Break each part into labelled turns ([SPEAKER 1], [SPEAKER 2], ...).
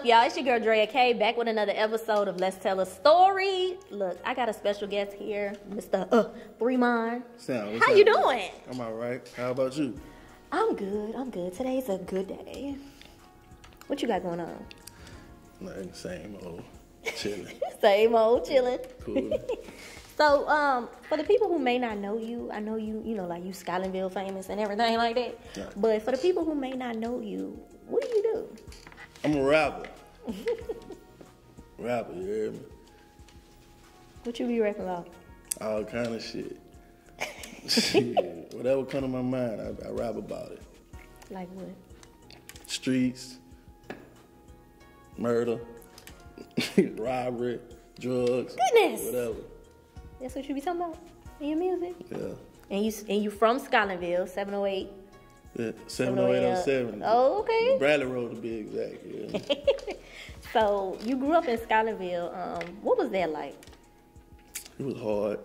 [SPEAKER 1] up, y'all? It's your girl Drea Kay, back with another episode of Let's Tell a Story. Look, I got a special guest here, Mr. Mond. How you doing?
[SPEAKER 2] I'm all right. How about you?
[SPEAKER 1] I'm good. Today's a good day. What you got going on?
[SPEAKER 2] Nothing, same old chilling.
[SPEAKER 1] Same old chilling.
[SPEAKER 2] Cool.
[SPEAKER 1] So, for the people who may not know you, I know you know, like you Scotlandville famous and everything like that.
[SPEAKER 2] Yeah.
[SPEAKER 1] But for the people who may not know you, what do you do?
[SPEAKER 2] I'm a rapper. Rapper, you hear me?
[SPEAKER 1] What you be rapping about?
[SPEAKER 2] All kind of shit. Shit. Whatever come to my mind, I rap about it.
[SPEAKER 1] Like what?
[SPEAKER 2] Streets, murder, robbery, drugs,
[SPEAKER 1] Goodness.
[SPEAKER 2] whatever.
[SPEAKER 1] That's what you be talking about in your music?
[SPEAKER 2] Yeah.
[SPEAKER 1] And you from Scotlandville, 708?
[SPEAKER 2] Yeah, 70807.
[SPEAKER 1] Oh, okay.
[SPEAKER 2] Bradley Road to be exact. Yeah.
[SPEAKER 1] So you grew up in Scotlandville. What was that like?
[SPEAKER 2] It was hard.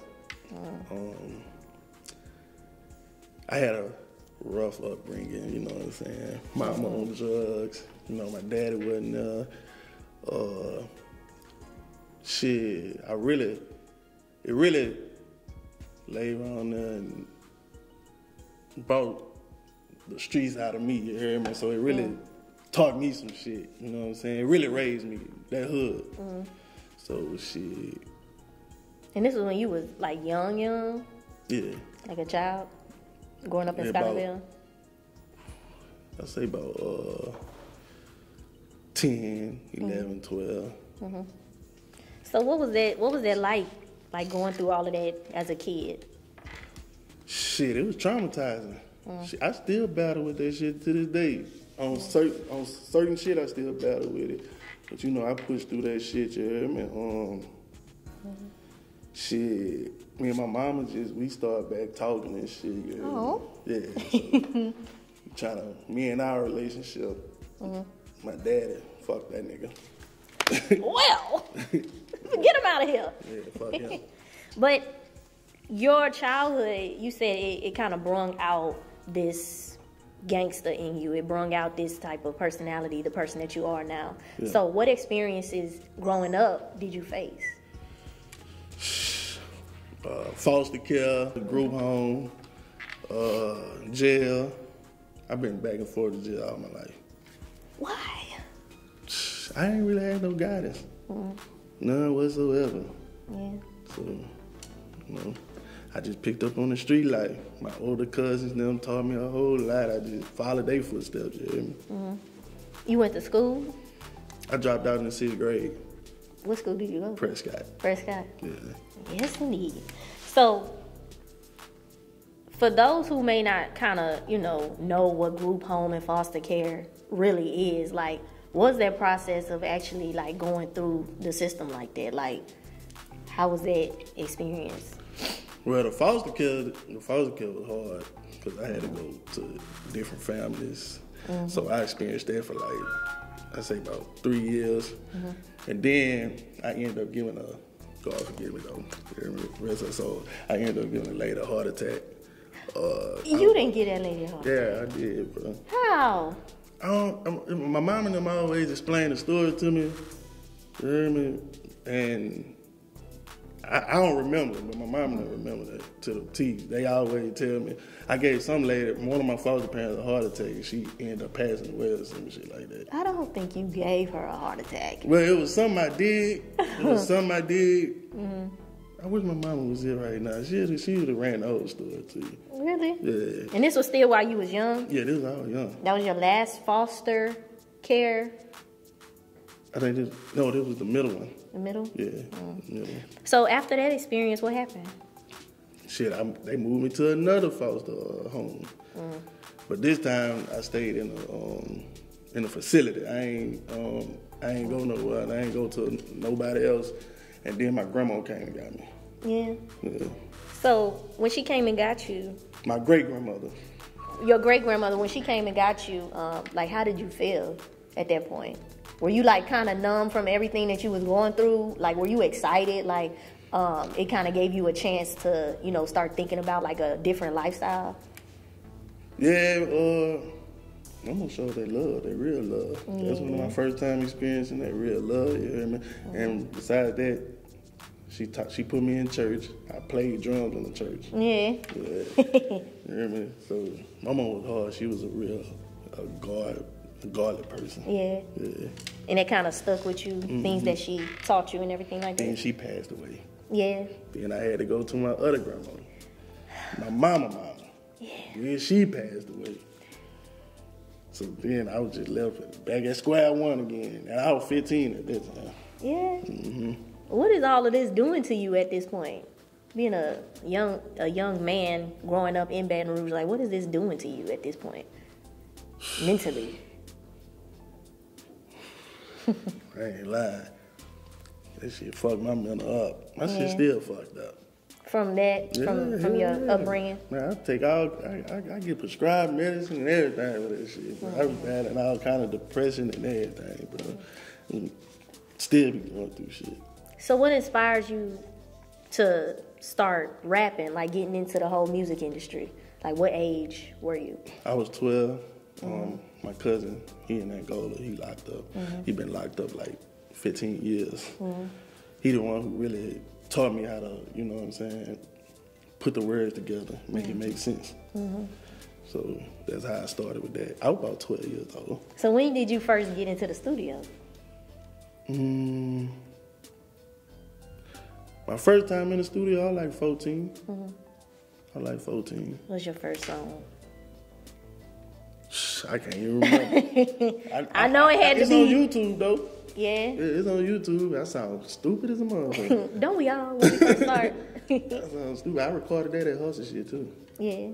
[SPEAKER 2] I had a rough upbringing, you know what I'm saying? Mama on drugs, you know, my daddy wasn't there. Shit, it really laid on there and brought the streets out of me, you hear me? So it really taught me some shit, you know what I'm saying? It really raised me, that hood. So shit.
[SPEAKER 1] And this was when you was like young?
[SPEAKER 2] Yeah.
[SPEAKER 1] Like a child? Growing up in Scotlandville?
[SPEAKER 2] I'd say about 10, 11, 12.
[SPEAKER 1] So what was that like going through all of that as a kid?
[SPEAKER 2] Shit, it was traumatizing. Shit, I still battle with that shit to this day. On certain shit, I still battle with it. But you know, I pushed through that shit, you hear me? Shit, me and my mama we started back talking and shit, you hear me? Yeah. So, me and our relationship, my daddy, fuck that nigga.
[SPEAKER 1] Well, get him out of here.
[SPEAKER 2] Yeah, fuck him.
[SPEAKER 1] But your childhood, you said it kind of brung out this gangster in you. It brung out this type of personality, the person that you are now.
[SPEAKER 2] Yeah.
[SPEAKER 1] So what experiences growing up did you face?
[SPEAKER 2] Foster care, group home, jail. I've been back and forth to jail all my life.
[SPEAKER 1] Why?
[SPEAKER 2] I ain't really had no guidance. None whatsoever.
[SPEAKER 1] Yeah.
[SPEAKER 2] So, you know, I just picked up on the street life. My older cousins, them taught me a whole lot. I just followed their footsteps, you hear me?
[SPEAKER 1] You went to school?
[SPEAKER 2] I dropped out in the 6th grade.
[SPEAKER 1] What school did you go to?
[SPEAKER 2] Prescott.
[SPEAKER 1] Prescott?
[SPEAKER 2] Yeah.
[SPEAKER 1] Yes, indeed. So, for those who may not kind of, know what group home and foster care really is, like, what's that process of actually, like, going through the system like that? Like, how was that experience?
[SPEAKER 2] Well, the foster care was hard because I had to go to different families. So I experienced that for I say about 3 years. And then I ended up giving God forgive me though, rest her soul, I ended up giving a lady a heart attack.
[SPEAKER 1] You didn't get that lady a heart attack?
[SPEAKER 2] Yeah, I did, bro.
[SPEAKER 1] How?
[SPEAKER 2] My mom and them always explain the story to me, you hear me? And I don't remember, but my mom don't remember that to the T. They always tell me. I gave some lady, one of my foster parents, a heart attack, and she ended up passing away or some shit like that.
[SPEAKER 1] I don't think you gave her a heart attack.
[SPEAKER 2] Well, it was something I did. I wish my mama was here right now. She would have ran the whole story to you.
[SPEAKER 1] Really?
[SPEAKER 2] Yeah.
[SPEAKER 1] And this was still while you was young?
[SPEAKER 2] Yeah, this was all young.
[SPEAKER 1] That was your last foster care?
[SPEAKER 2] I think this was the middle one.
[SPEAKER 1] The middle?
[SPEAKER 2] Yeah, middle.
[SPEAKER 1] So after that experience, what happened?
[SPEAKER 2] Shit, they moved me to another foster home. But this time I stayed in a facility. I ain't go nowhere. I ain't go to nobody else. And then my grandma came and got me.
[SPEAKER 1] Yeah. So when she came and got you,
[SPEAKER 2] my great-grandmother.
[SPEAKER 1] Your great-grandmother, when she came and got you, like, how did you feel at that point? Were you, like, kind of numb from everything that you was going through? Like, were you excited? Like, it kind of gave you a chance to, start thinking about, like, a different lifestyle?
[SPEAKER 2] Yeah, I'm gonna show that love, that real love. That's one of my first time experiencing that real love. You hear me? And besides that, she put me in church. I played drums in the church.
[SPEAKER 1] Yeah.
[SPEAKER 2] You hear me? So my mom was hard. She was a godly person.
[SPEAKER 1] Yeah. And it kind of stuck with you, things that she taught you and everything like that.
[SPEAKER 2] Then she passed away.
[SPEAKER 1] Yeah.
[SPEAKER 2] Then I had to go to my other grandma, my mama.
[SPEAKER 1] Yeah.
[SPEAKER 2] Then she passed away. So then I was just left back at square one again, and I was 15 at that time.
[SPEAKER 1] Yeah. What is all of this doing to you at this point? Being a young man growing up in Baton Rouge, like what is this doing to you at this point, mentally?
[SPEAKER 2] I ain't lying. That shit fucked my mental up. My shit still fucked up.
[SPEAKER 1] From that, from your upbringing?
[SPEAKER 2] Man, I get prescribed medicine and everything with that shit. Bro. I was battling all kind of depression and everything, bro. Still be going through shit.
[SPEAKER 1] So what inspires you to start rapping, like getting into the whole music industry? Like what age were you?
[SPEAKER 2] I was 12. My cousin, he in Angola, he locked up. He been locked up like 15 years. He the one who really taught me how to, you know what I'm saying, put the words together, make it make sense. So that's how I started with that. I was about 12 years old.
[SPEAKER 1] So when did you first get into the studio?
[SPEAKER 2] My first time in the studio, I was like 14. I was like 14.
[SPEAKER 1] What was your first song?
[SPEAKER 2] I can't even remember.
[SPEAKER 1] I know it had to be.
[SPEAKER 2] It's on YouTube, though.
[SPEAKER 1] Yeah?
[SPEAKER 2] It's on YouTube. I sound stupid as a motherfucker.
[SPEAKER 1] Don't we all when we first start?
[SPEAKER 2] That sounds stupid. I recorded that at Hustle shit, too.
[SPEAKER 1] Yeah.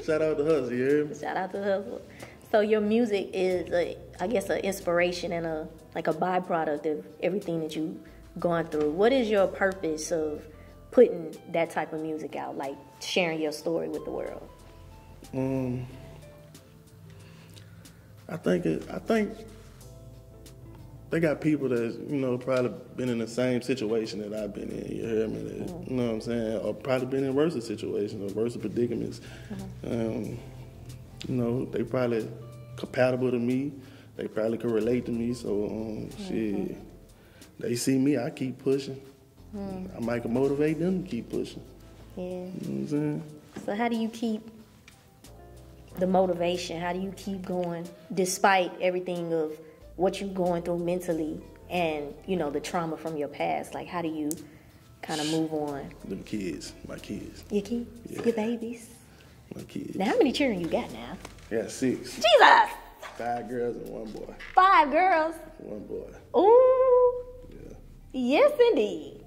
[SPEAKER 2] Shout out to Hustle, you hear me?
[SPEAKER 1] Shout out to Hustle. So your music is, I guess, an inspiration and a byproduct of everything that you've gone through. What is your purpose of putting that type of music out, like sharing your story with the world?
[SPEAKER 2] I think they got people that's, you know, probably been in the same situation that I've been in, you hear me? That, you know what I'm saying? Or probably been in worse situations or worse predicaments. You know, they probably compatible to me. They probably can relate to me. So, shit, they see me, I keep pushing. I might can motivate them to keep pushing.
[SPEAKER 1] Yeah.
[SPEAKER 2] You know what I'm saying?
[SPEAKER 1] So how do you keep the motivation? How do you keep going despite everything of what you're going through mentally and, you know, the trauma from your past? Like, how do you kind of move on?
[SPEAKER 2] Them kids, my kids.
[SPEAKER 1] Your kids?
[SPEAKER 2] Yeah.
[SPEAKER 1] Your babies?
[SPEAKER 2] My kids.
[SPEAKER 1] Now, how many children you got now?
[SPEAKER 2] Yeah, 6.
[SPEAKER 1] Jesus!
[SPEAKER 2] 5 girls and 1 boy.
[SPEAKER 1] 5 girls?
[SPEAKER 2] 1 boy.
[SPEAKER 1] Ooh.
[SPEAKER 2] Yeah.
[SPEAKER 1] Yes, indeed.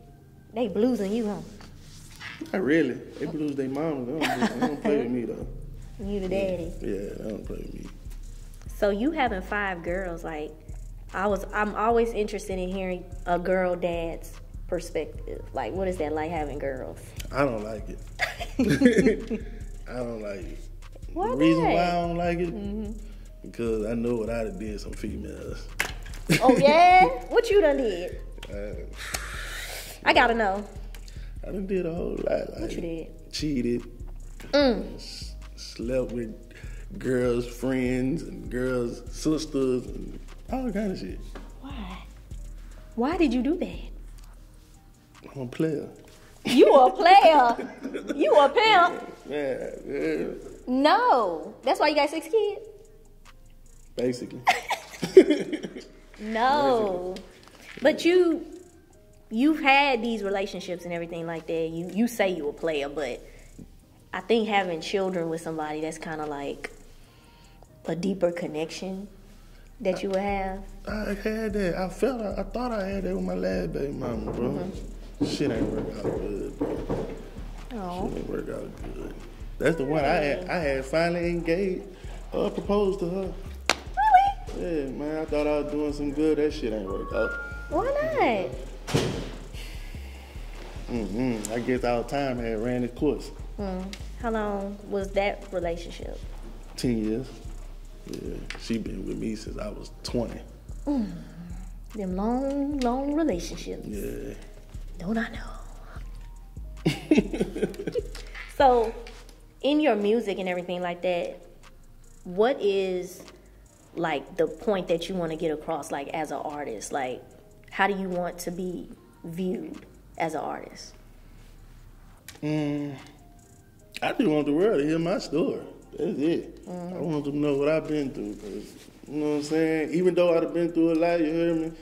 [SPEAKER 1] They bluesing you, huh?
[SPEAKER 2] Not really. They blues their mama. They don't play with me, though.
[SPEAKER 1] You the daddy.
[SPEAKER 2] Yeah, they don't play with me.
[SPEAKER 1] So you having 5 girls, like, I'm always interested in hearing a girl dad's perspective. Like, what is that like having girls?
[SPEAKER 2] I don't like it. I don't like it.
[SPEAKER 1] Why
[SPEAKER 2] the reason
[SPEAKER 1] not?
[SPEAKER 2] why I don't like it, because I know what I done did some females.
[SPEAKER 1] Oh, yeah? What you done did? I gotta know.
[SPEAKER 2] I done did a whole lot. Like,
[SPEAKER 1] What you did?
[SPEAKER 2] Cheated. Slept with girls' friends and girls' sisters and all kind of shit.
[SPEAKER 1] Why? Why did you do that?
[SPEAKER 2] I'm a player.
[SPEAKER 1] You a player. You a pimp.
[SPEAKER 2] Yeah.
[SPEAKER 1] No. That's why you got 6 kids?
[SPEAKER 2] Basically.
[SPEAKER 1] No. But you've had these relationships and everything like that. You say you a player, but I think having children with somebody, that's kind of like a deeper connection that you would have.
[SPEAKER 2] I had that. I thought I had that with my last baby mama, bro. Shit ain't work out good, bro.
[SPEAKER 1] Oh.
[SPEAKER 2] Shit ain't work out good. That's the one I had finally engaged, proposed to her.
[SPEAKER 1] Really?
[SPEAKER 2] Yeah, man, I thought I was doing some good. That shit ain't work out.
[SPEAKER 1] Why not?
[SPEAKER 2] I guess our time had ran its course.
[SPEAKER 1] How long was that relationship?
[SPEAKER 2] 10 years. Yeah, she been with me since I was 20.
[SPEAKER 1] Them long relationships.
[SPEAKER 2] Yeah.
[SPEAKER 1] Don't I know? So, in your music and everything like that, what is like the point that you want to get across, like as an artist? Like, how do you want to be viewed as an artist?
[SPEAKER 2] I just want the world to hear my story. That's it. I want them to know what I've been through. 'Cause, you know what I'm saying? Even though I've been through a lot, you hear me?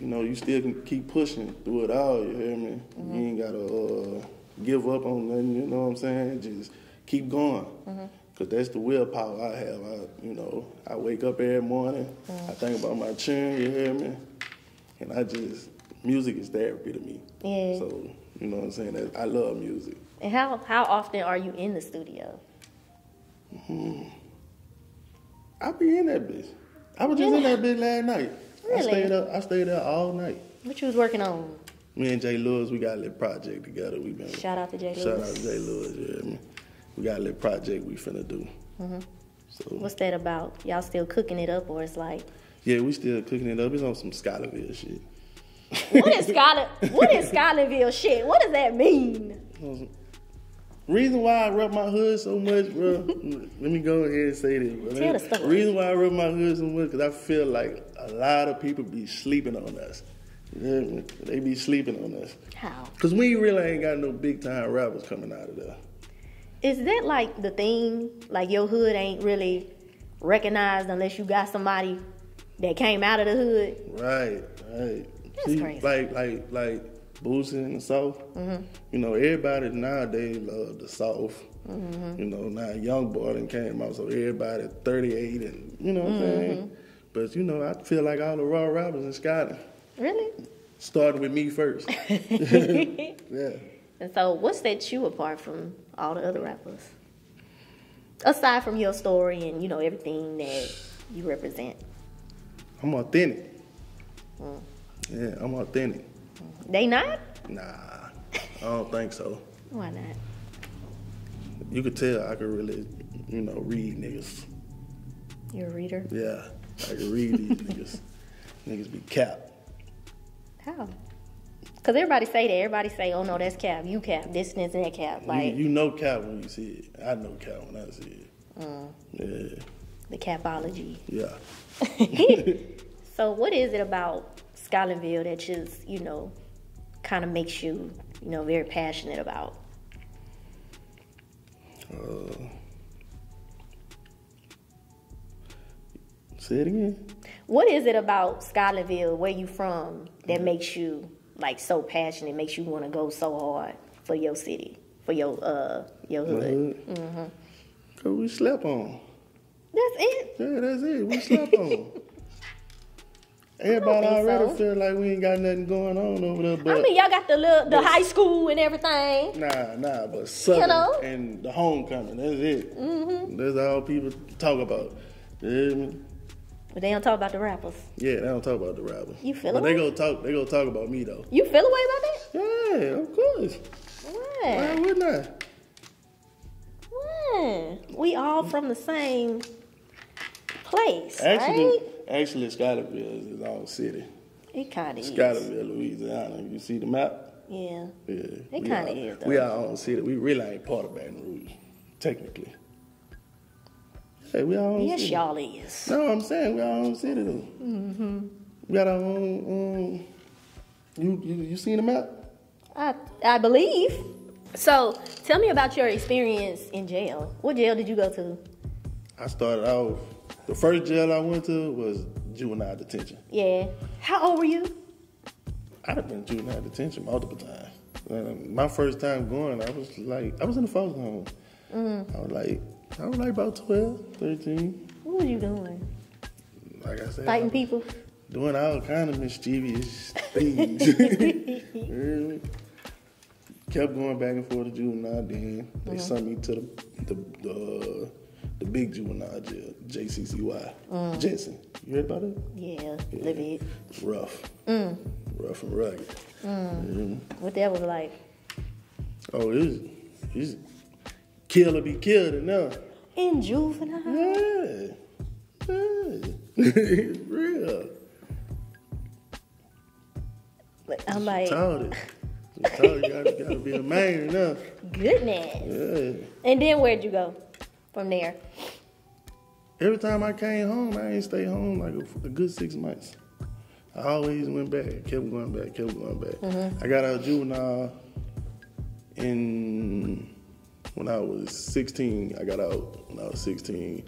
[SPEAKER 2] You know, you still can keep pushing through it all, you hear me? You ain't got to give up on nothing, you know what I'm saying? Just keep going. Because that's the willpower I have. I wake up every morning, I think about my children, you hear me? And music is therapy to me.
[SPEAKER 1] Yeah.
[SPEAKER 2] So, you know what I'm saying? I love music.
[SPEAKER 1] And how often are you in the studio?
[SPEAKER 2] I be in that bitch. I was just in that bitch last night.
[SPEAKER 1] Really?
[SPEAKER 2] I stayed there all night.
[SPEAKER 1] What you was working on?
[SPEAKER 2] Me and Jay Lewis, we got a little project together.
[SPEAKER 1] Shout out to Jay Lewis.
[SPEAKER 2] Shout out to Jay Lewis, you hear me? We got a little project we finna do. So
[SPEAKER 1] What's that about? Y'all still cooking it up, or it's like?
[SPEAKER 2] Yeah, we still cooking it up. It's on some Scotlandville shit.
[SPEAKER 1] What is Scotlandville shit? What does that mean?
[SPEAKER 2] Reason why I rep my hood so much, bro. Let me go ahead and say this, bro.
[SPEAKER 1] Tell the story.
[SPEAKER 2] Reason why I rep my hood so much, because I feel like a lot of people be sleeping on us. You hear me? They be sleeping on us.
[SPEAKER 1] How?
[SPEAKER 2] Because we really ain't got no big time rappers coming out of there.
[SPEAKER 1] Is that like the thing? Like your hood ain't really recognized unless you got somebody that came out of the hood?
[SPEAKER 2] Right.
[SPEAKER 1] That's crazy.
[SPEAKER 2] Like Boosie in the South. You know, everybody nowadays love the South. You know, now Young Boy done came out, so everybody 38 and, you know what I'm saying? But, you know, I feel like all the raw rappers in Scotland.
[SPEAKER 1] Really?
[SPEAKER 2] Started with me first. Yeah.
[SPEAKER 1] And so what set you apart from all the other rappers? Aside from your story and, you know, everything that you represent.
[SPEAKER 2] I'm authentic. Yeah, I'm authentic.
[SPEAKER 1] They not?
[SPEAKER 2] Nah, I don't think so.
[SPEAKER 1] Why not?
[SPEAKER 2] You could tell I could really, you know, read niggas.
[SPEAKER 1] You're a reader?
[SPEAKER 2] Yeah, I could read these niggas. Niggas be cap.
[SPEAKER 1] How? Because everybody say that. Everybody say, oh, no, that's cap. You cap. This and that cap. Like,
[SPEAKER 2] you know cap when you see it. I know cap when I see it. Yeah.
[SPEAKER 1] The capology.
[SPEAKER 2] Yeah.
[SPEAKER 1] So what is it about Scotlandville that just, you know, kind of makes you, you know, very passionate about?
[SPEAKER 2] Say it again.
[SPEAKER 1] What is it about Scotlandville, where you from, that makes you like so passionate, makes you want to go so hard for your city, for your hood?
[SPEAKER 2] Cause we slept on.
[SPEAKER 1] That's it?
[SPEAKER 2] Yeah, that's it. We slept on. Everybody already feel like we ain't got nothing going on over there. But
[SPEAKER 1] I mean, y'all got the high school and everything.
[SPEAKER 2] Nah, but Southern,
[SPEAKER 1] you know?
[SPEAKER 2] And the homecoming, that's it. That's all people talk about. You hear me?
[SPEAKER 1] But they don't talk about the rappers.
[SPEAKER 2] Yeah, they don't talk about the rappers.
[SPEAKER 1] You feel
[SPEAKER 2] but
[SPEAKER 1] away?
[SPEAKER 2] they gonna talk about me though.
[SPEAKER 1] You feel away about that?
[SPEAKER 2] Yeah, of course.
[SPEAKER 1] Why?
[SPEAKER 2] Why wouldn't I?
[SPEAKER 1] Why? We all from the same place, right?
[SPEAKER 2] Actually, Scotlandville is its own city.
[SPEAKER 1] It kind of is.
[SPEAKER 2] Scotlandville, Louisiana. You see the map?
[SPEAKER 1] Yeah.
[SPEAKER 2] Yeah.
[SPEAKER 1] It kind of is, though.
[SPEAKER 2] We our own city. We really ain't part of Baton Rouge, technically. Hey, we our own
[SPEAKER 1] Yes,
[SPEAKER 2] city.
[SPEAKER 1] y'all is.
[SPEAKER 2] No, I'm saying we our own city, though. We got our own. You seen the map?
[SPEAKER 1] I believe. So, tell me about your experience in jail. What jail did you go to?
[SPEAKER 2] I started off. The first jail I went to was juvenile detention.
[SPEAKER 1] Yeah. How old were you?
[SPEAKER 2] I'd have been juvenile detention multiple times. My first time going, I was in the foster home. I was like about 12, 13.
[SPEAKER 1] What were you doing?
[SPEAKER 2] Like I said,
[SPEAKER 1] Fighting people?
[SPEAKER 2] Doing all kind of mischievous things. Kept going back and forth to juvenile. Then they sent me to the big juvenile jail, JCCY. Jensen. You heard about it?
[SPEAKER 1] Yeah, a little bit.
[SPEAKER 2] Rough. Rough and rugged.
[SPEAKER 1] What that was like?
[SPEAKER 2] Oh, it's kill or be killed enough.
[SPEAKER 1] In juvenile?
[SPEAKER 2] Yeah. It's real.
[SPEAKER 1] But I'm like,
[SPEAKER 2] Retarded. You gotta be a man now.
[SPEAKER 1] Goodness.
[SPEAKER 2] Yeah.
[SPEAKER 1] And then where'd you go from there?
[SPEAKER 2] Every time I came home, I ain't stay home like a good 6 months. I always went back, kept going back. I got out of juvenile when I was 16. I got out when I was 16.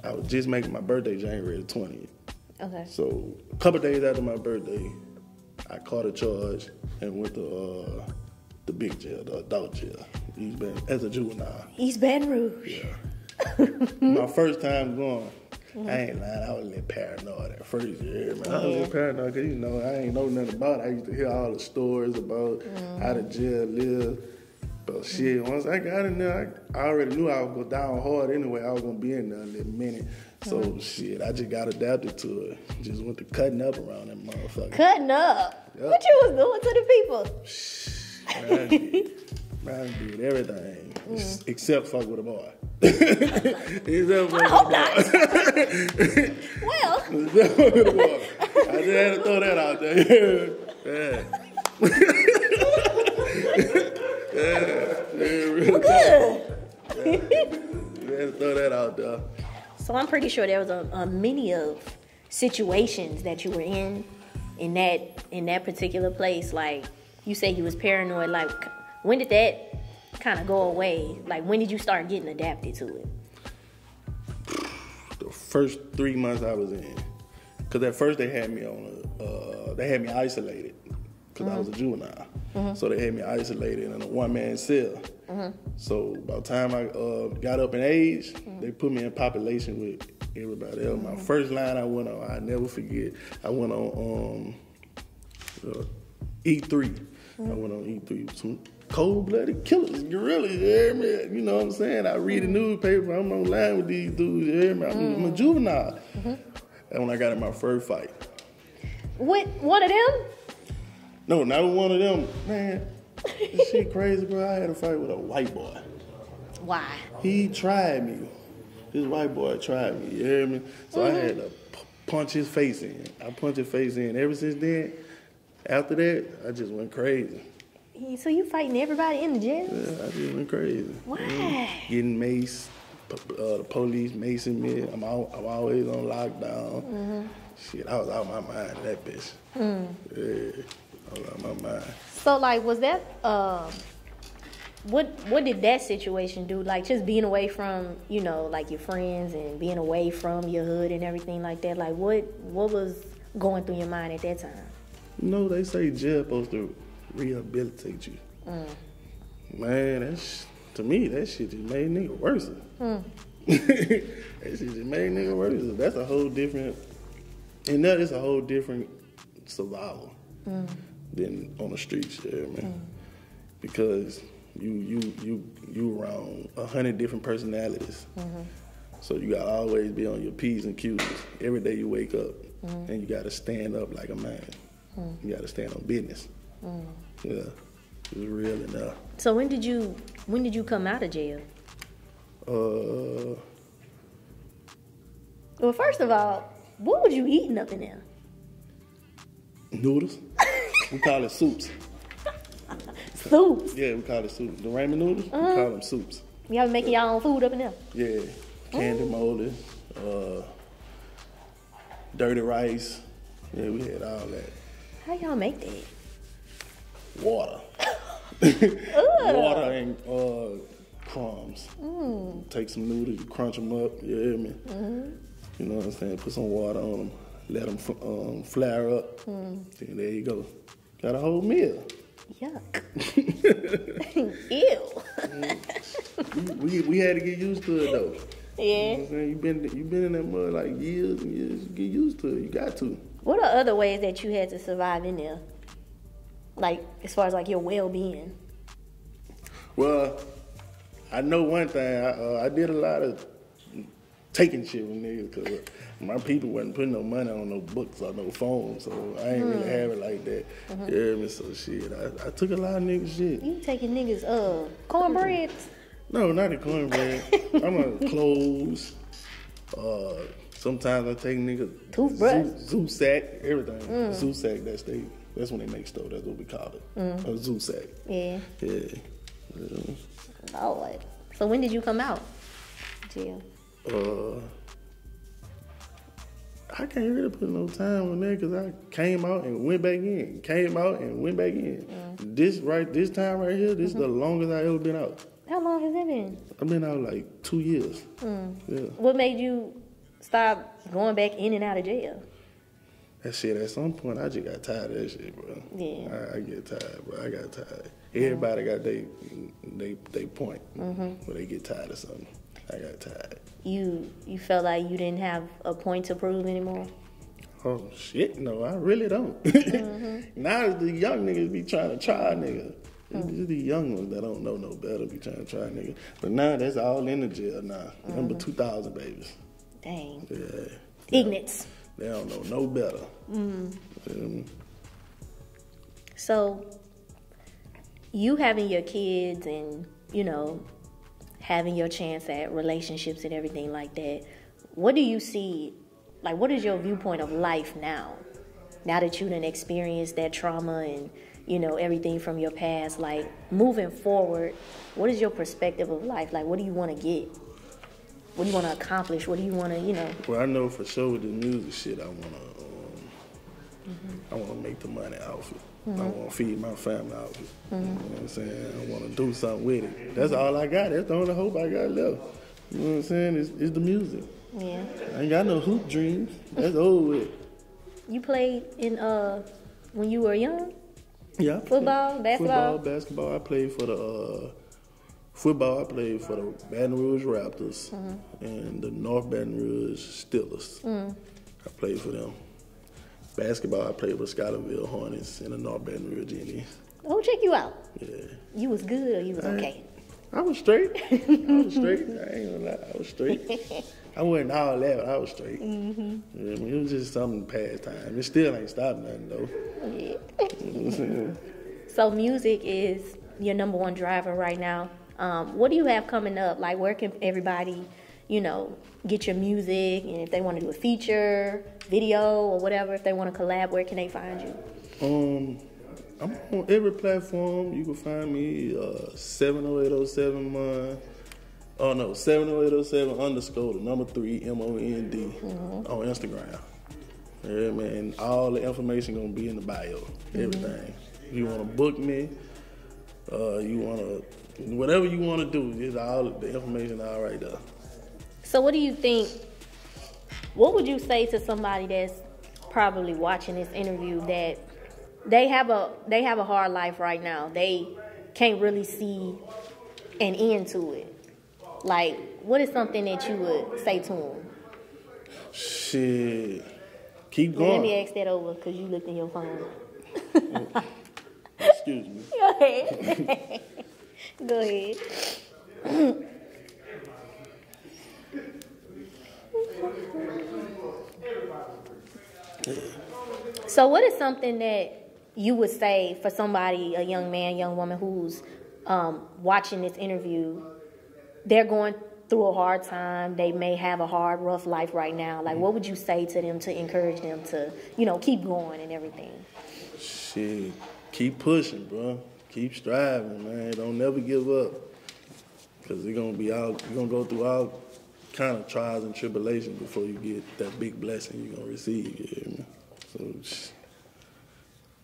[SPEAKER 2] I was just making my birthday January the 20th. Okay. So a couple days after my birthday, I caught a charge and went to the big jail, the adult jail, as a juvenile.
[SPEAKER 1] East Baton Rouge.
[SPEAKER 2] Yeah. My first time going, I ain't lying, I was a little paranoid at first. Yeah, man. I was a little paranoid because, I ain't know nothing about it. I used to hear all the stories about how the jail live. But shit, once I got in there, I already knew I would go down hard anyway. I was going to be in there in a little minute. So, shit, I just got adapted to it. Just went to cutting up around that motherfucker.
[SPEAKER 1] Cutting up? Yep. What you was doing to the people?
[SPEAKER 2] Man, I did everything. Except fuck with a boy.
[SPEAKER 1] I hope not. Well.
[SPEAKER 2] I just had to throw that out there. Real good. I had to throw that out there.
[SPEAKER 1] So I'm pretty sure there was a many of situations that you were in that particular place. Like you said, you was paranoid. Like when did that kind of go away? Like when did you start getting adapted to it?
[SPEAKER 2] The first 3 months I was in, because at first they had me isolated because I was a juvenile. So they had me isolated in a one-man cell. So by the time I got up in age, they put me in population with everybody else. My first line I went on, I never forget. I went on E3. I went on E3 some cold-blooded killers, guerrillas, you hear me? You know what I'm saying? I read the newspaper, I'm online with these dudes, you hear me? I'm a juvenile. And when I got in my first fight.
[SPEAKER 1] With one of them?
[SPEAKER 2] No, not with one of them. Man, this shit crazy, bro. I had a fight with a white boy.
[SPEAKER 1] Why?
[SPEAKER 2] He tried me. This white boy tried me, you hear me? So I had to punch his face in. I punched his face in. Ever since then, after that, I just went crazy.
[SPEAKER 1] So you fighting everybody in the jail?
[SPEAKER 2] Yeah, I just went crazy.
[SPEAKER 1] Why?
[SPEAKER 2] Getting maced, the police macing me. I'm always on lockdown. Shit, I was out of my mind, that bitch. Yeah. I was out of my mind.
[SPEAKER 1] So, like, was that, what did that situation do? Like, just being away from, like, your friends and being away from your hood and everything like that? Like, what was going through your mind at that time?
[SPEAKER 2] They say jail supposed to rehabilitate you. Man, to me, that shit just made nigga worse. That shit just made nigga worse. That's a whole different, and that is a whole different survival than on the streets, man. Because you around 100 different personalities. So you gotta always be on your P's and Q's. Every day you wake up and you gotta stand up like a man. You gotta stand on business. Yeah, it was real enough.
[SPEAKER 1] So when did you come out of jail? Well, first of all, what was you eating up in there?
[SPEAKER 2] Noodles. We call it soups.
[SPEAKER 1] Soups?
[SPEAKER 2] Yeah, we call it soups. The ramen noodles, we call them soups.
[SPEAKER 1] Y'all making y'all own food up in there?
[SPEAKER 2] Yeah, candy molded, dirty rice. Yeah, we had all that.
[SPEAKER 1] How y'all make that?
[SPEAKER 2] Water. Water and crumbs. Take some noodles, you crunch them up, you hear me? You know what I'm saying? Put some water on them, let them flour up, and there you go. Got a whole meal.
[SPEAKER 1] Yuck. Ew.
[SPEAKER 2] We had to get used to it though.
[SPEAKER 1] Yeah.
[SPEAKER 2] You know what I'm saying? You been in that mud like years and years. You get used to it. You got to.
[SPEAKER 1] What are other ways that you had to survive in there? Like, as far as, like, your well-being?
[SPEAKER 2] Well, I know one thing. I did a lot of taking shit from niggas because my people wasn't putting no money on no books or no phones, so I ain't really have it like that. You hear me? So, shit, I took a lot of niggas' shit.
[SPEAKER 1] You taking niggas' cornbread?
[SPEAKER 2] No, not the cornbread. I'm on clothes. Sometimes I take niggas'
[SPEAKER 1] toothbrush,
[SPEAKER 2] zoo sack, everything. Zoo sack, that's they That's when they make stove. That's what we call it. A zoo sack.
[SPEAKER 1] Yeah.
[SPEAKER 2] Yeah.
[SPEAKER 1] Lord. So when did you come out? Jail.
[SPEAKER 2] I can't really put no time on that because I came out and went back in. Came out and went back in. This time right here, this is the longest I ever been out.
[SPEAKER 1] How long has it been?
[SPEAKER 2] I've been out like 2 years. Yeah.
[SPEAKER 1] What made you stop going back in and out of jail?
[SPEAKER 2] That shit, at some point, I just got tired of that shit, bro.
[SPEAKER 1] Yeah.
[SPEAKER 2] I get tired, bro. I got tired. Everybody got they point where they get tired of something. I got tired.
[SPEAKER 1] You felt like you didn't have a point to prove anymore?
[SPEAKER 2] Oh, shit, no, I really don't. Now the young niggas be trying to try nigga. It's the young ones that don't know no better be trying to try nigga. But now that's all in the jail now. Number 2,000 babies.
[SPEAKER 1] Dang.
[SPEAKER 2] Yeah.
[SPEAKER 1] Ignorance.
[SPEAKER 2] They don't know no better.
[SPEAKER 1] So, you having your kids and, you know, having your chance at relationships and everything like that, what do you see, like, what is your viewpoint of life now? Now that you done experienced that trauma and, you know, everything from your past, like, moving forward, what is your perspective of life? Like, what do you want to get? What do you want to accomplish? What do you want to, you know?
[SPEAKER 2] Well, I know for sure with the music shit, I want to make the money off it. I want to feed my family off it. You know what I'm saying? I want to do something with it. That's all I got. That's the only hope I got left. You know what I'm saying? It's the music.
[SPEAKER 1] Yeah.
[SPEAKER 2] I ain't got no hoop dreams. That's over with.
[SPEAKER 1] You played in, when you were young?
[SPEAKER 2] Yeah.
[SPEAKER 1] Football, basketball?
[SPEAKER 2] Basketball. I played for the, football, I played for the Baton Rouge Raptors and the North Baton Rouge Steelers. I played for them. Basketball, I played with Scotlandville Hornets and the North Baton Rouge Indians.
[SPEAKER 1] Oh, check you out.
[SPEAKER 2] Yeah.
[SPEAKER 1] You was good or you was okay?
[SPEAKER 2] I was straight. I ain't gonna lie. I was straight. I wasn't all that, but I was straight. Yeah, I mean, it was just something past time. It still ain't stopped nothing, though.
[SPEAKER 1] Yeah.
[SPEAKER 2] You know what I'm saying?
[SPEAKER 1] So music is your number one driver right now. What do you have coming up? Like, where can everybody, you know, get your music? And if they want to do a feature, video, or whatever, if they want to collab, where can they find you?
[SPEAKER 2] I'm on every platform. You can find me 70807 Mond. Oh no, 70807 _ the number 3 MOND on Instagram. Yeah, man. All the information gonna be in the bio. Everything. If you wanna book me, you wanna whatever you wanna do, it's all the information all right there.
[SPEAKER 1] So what do you think? What would you say to somebody that's probably watching this interview that they have a hard life right now? They can't really see an end to it. Like, what is something that you would say to them?
[SPEAKER 2] Shit, keep going.
[SPEAKER 1] Let me ask that over because you looked in your phone.
[SPEAKER 2] Excuse me.
[SPEAKER 1] Go ahead. Go ahead. So what is something that you would say for somebody, a young man, young woman who's watching this interview? They're going through a hard time. They may have a hard, rough life right now. Like, what would you say to them to encourage them to, you know, keep going and everything?
[SPEAKER 2] Shit, keep pushing, bro. Keep striving, man. Don't never give up. Because you're going to go through all kind of trials and tribulations before you get that big blessing you're going to receive. You hear me? So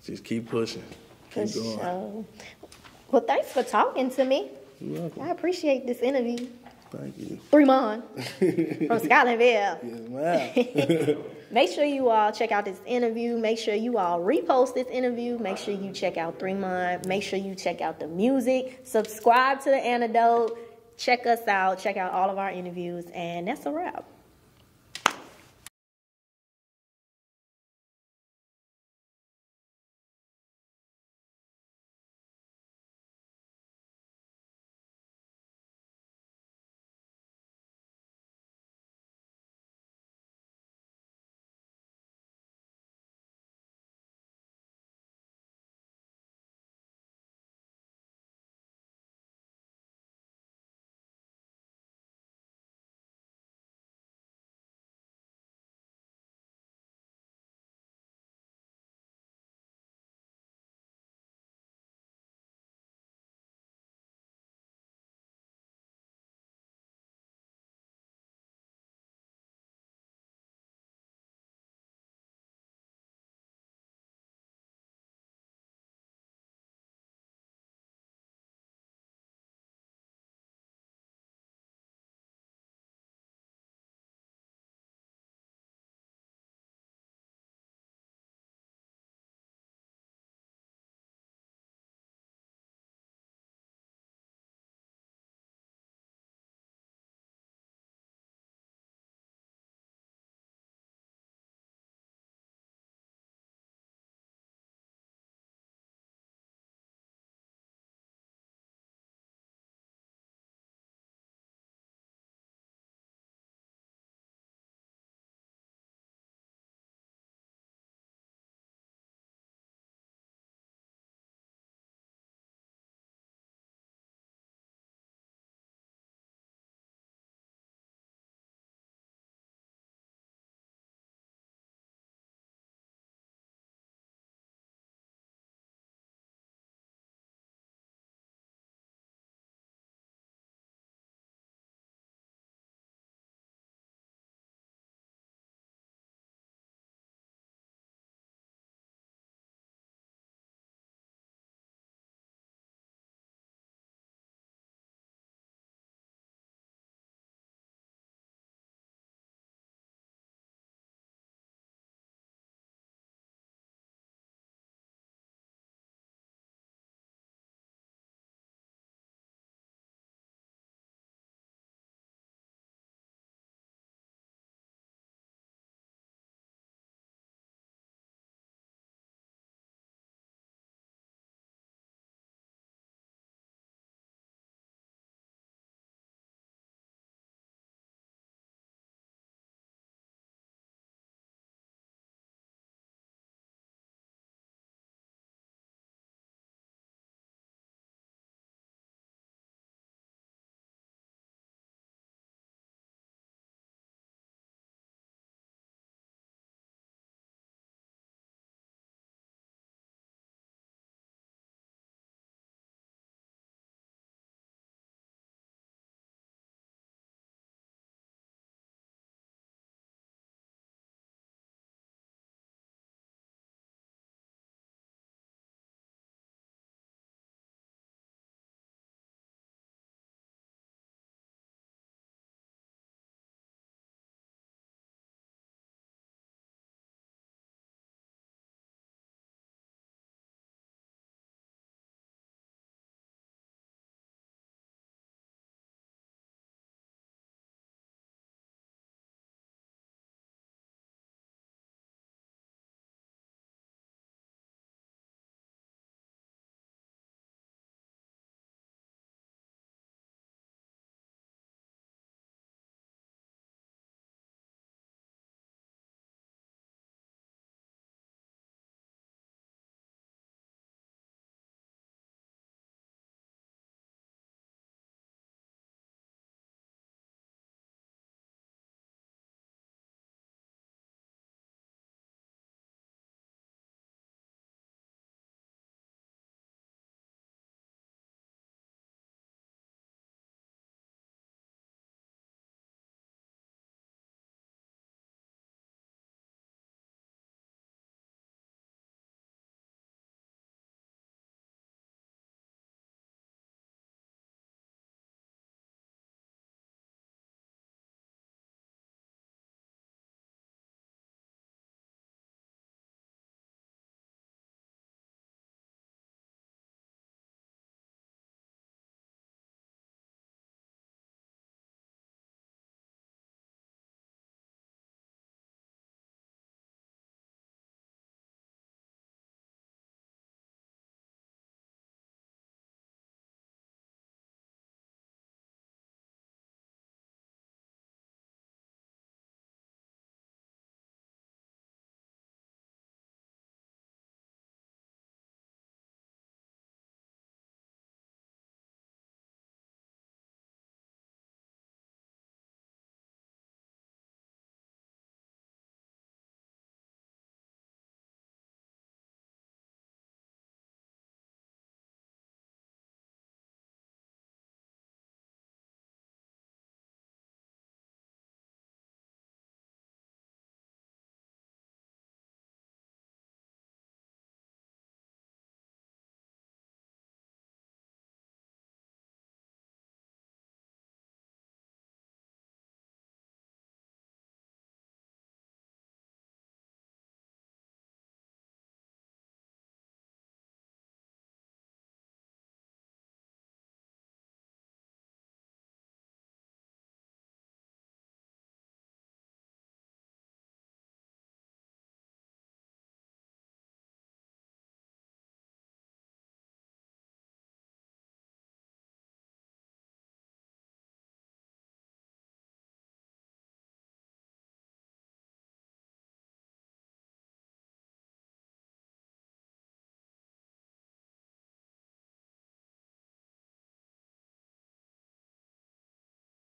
[SPEAKER 2] just keep pushing. Keep going.
[SPEAKER 1] Sure. Well, thanks for talking to me.
[SPEAKER 2] You're welcome.
[SPEAKER 1] I appreciate this interview.
[SPEAKER 2] Thank you.
[SPEAKER 1] Mond from Scotlandville.
[SPEAKER 2] Yes, ma'am.
[SPEAKER 1] Make sure you all check out this interview. Make sure you all repost this interview. Make sure you check out Mond. Make sure you check out the music. Subscribe to The Antidote. Check us out. Check out all of our interviews. And that's a wrap.